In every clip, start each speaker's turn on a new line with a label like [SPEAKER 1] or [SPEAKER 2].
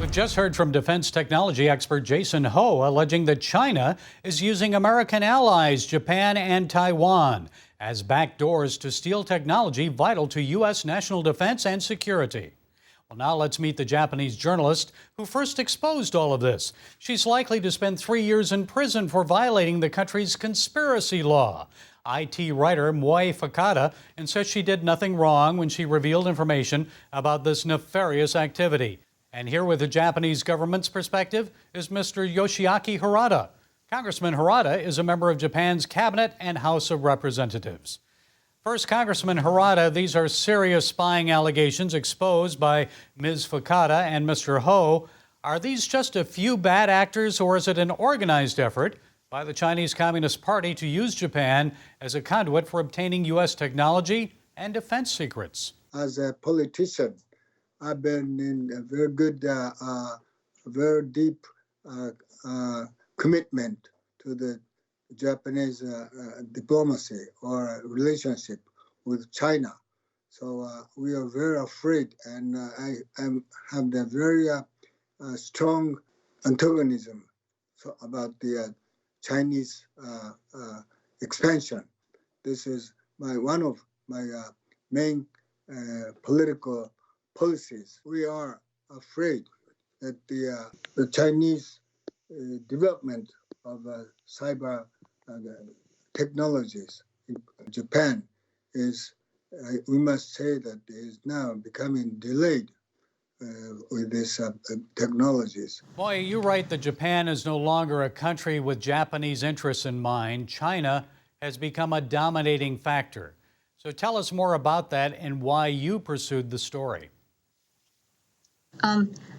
[SPEAKER 1] We've just heard from defense technology expert Jason Ho alleging that China is using American allies, Japan and Taiwan, as backdoors to steal technology vital to U.S. national defense and security. Well, now let's meet the Japanese journalist who first exposed all of this. She's likely to spend 3 years in prison for violating the country's conspiracy law. IT writer Moet Fukada says she did nothing wrong when she revealed information about this nefarious activity. And here with the Japanese government's perspective is Mr. Yoshiaki Harada. Congressman Harada is a member of Japan's cabinet and House of Representatives. First, Congressman Harada, these are serious spying allegations exposed by Ms. Fukada and Mr. Ho. Are these just a few bad actors, or is it an organized effort by the Chinese Communist Party to use Japan as a conduit for obtaining U.S. technology and defense secrets?
[SPEAKER 2] As a politician, I've been in a very good, very deep commitment to the Japanese diplomacy or relationship with China. So we are very afraid, and I have a very strong antagonism about the Chinese expansion. This is one of my main political policies. We are afraid that the Chinese development of cyber technologies in Japan is, we must say that it is now becoming delayed with these technologies.
[SPEAKER 1] Boy, you write that Japan is no longer a country with Japanese interests in mind. China has become a dominating factor. So tell us more about that and why you pursued the story.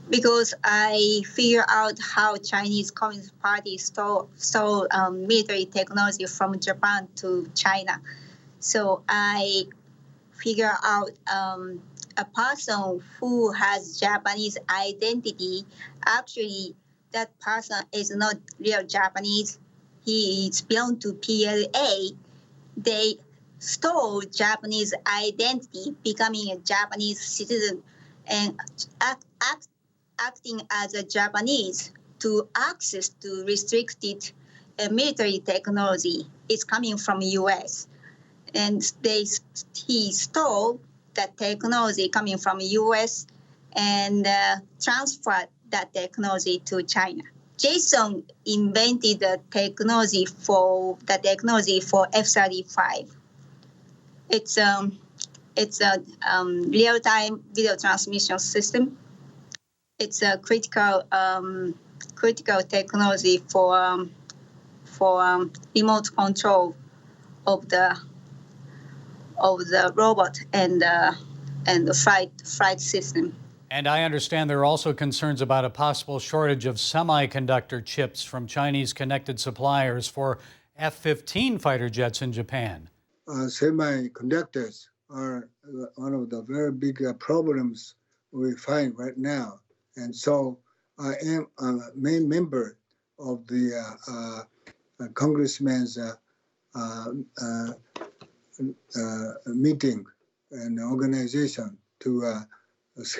[SPEAKER 3] Because I figure out how Chinese Communist Party stole military technology from Japan to China. So I figure out a person who has Japanese identity. Actually, that person is not real Japanese. He is belong to PLA. They stole Japanese identity, becoming a Japanese citizen, and acting as a Japanese to access to restricted military technology is coming from U.S. And he stole that technology coming from U.S. and transferred that technology to China. Jason invented the technology for F-35. It's a real-time video transmission system. It's a critical technology for remote control of the robot and the flight system.
[SPEAKER 1] And I understand there are also concerns about a possible shortage of semiconductor chips from Chinese connected suppliers for F-15 fighter jets in Japan.
[SPEAKER 2] Semiconductors are one of the very big problems we find right now. And so I am a main member of the congressman's meeting and organization to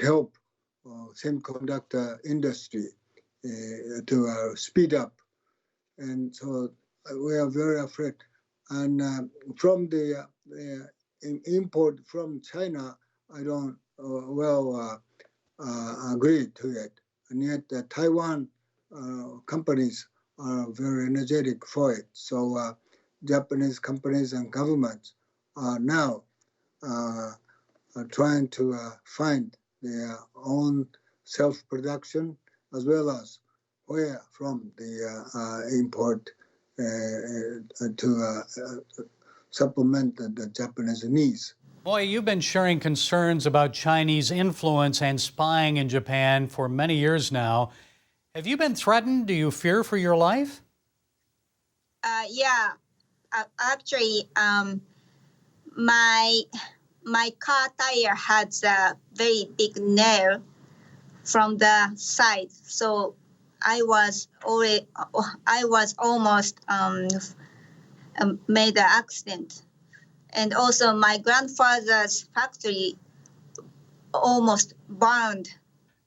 [SPEAKER 2] help semiconductor industry to speed up. And so we are very afraid. And from the import from China, I don't agree to it. And yet the Taiwan companies are very energetic for it. So Japanese companies and governments are now trying to find their own self-production as well as where from the import to supplement the Japanese needs.
[SPEAKER 1] Boy, you've been sharing concerns about Chinese influence and spying in Japan for many years now. Have you been threatened? Do you fear for your life?
[SPEAKER 3] Yeah. Actually, my car tire has a very big nail from the side, so I was almost made an accident, and also my grandfather's factory almost burned.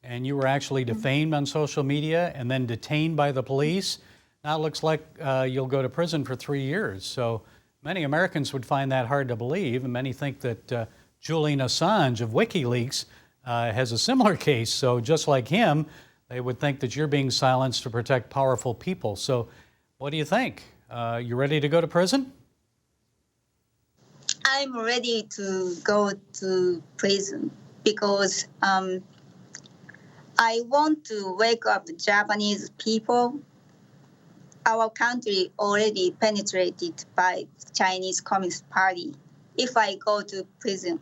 [SPEAKER 1] and you were actually defamed on social media and then detained by the police. Now it looks like you'll go to prison for 3 years. So many Americans would find that hard to believe, and many think that Julian Assange of WikiLeaks has a similar case. So just like him, they would think that you're being silenced to protect powerful people. So what do you think? You ready to go to prison?
[SPEAKER 3] I'm ready to go to prison because I want to wake up Japanese people. Our country already penetrated by Chinese Communist Party. If I go to prison,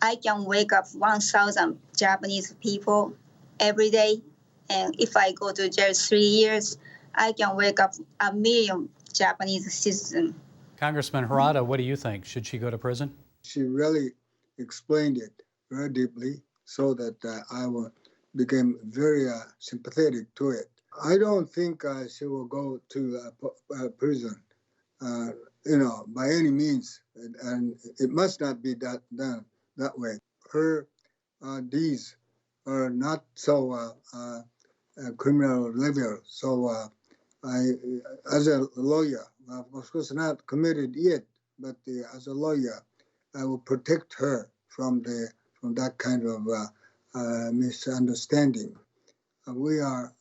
[SPEAKER 3] I can wake up 1,000 Japanese people every day. And if I go to jail 3 years, I can wake up 1 million Japanese citizens.
[SPEAKER 1] Congressman Harada, what do you think? Should she go to prison?
[SPEAKER 2] She really explained it very deeply so that I became very sympathetic to it. I don't think she will go to prison, by any means, and it must not be done that way. Her deeds are not so criminal level. So I, as a lawyer, of course not committed yet, but as a lawyer, I will protect her from that kind of misunderstanding. We are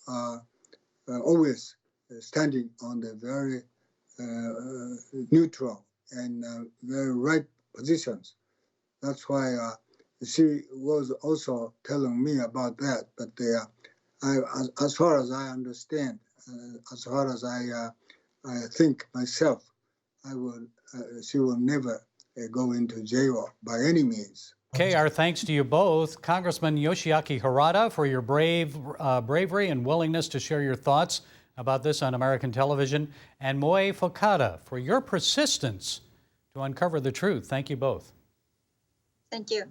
[SPEAKER 2] always standing on the very neutral and very right positions. That's why she was also telling me about that. But as far as I understand, as far as I think myself, she will never go into jail by any means.
[SPEAKER 1] Okay, our thanks to you both. Congressman Yoshiaki Harada, for your bravery and willingness to share your thoughts about this on American television, and Moet Fukada, for your persistence to uncover the truth. Thank you both.
[SPEAKER 3] Thank you.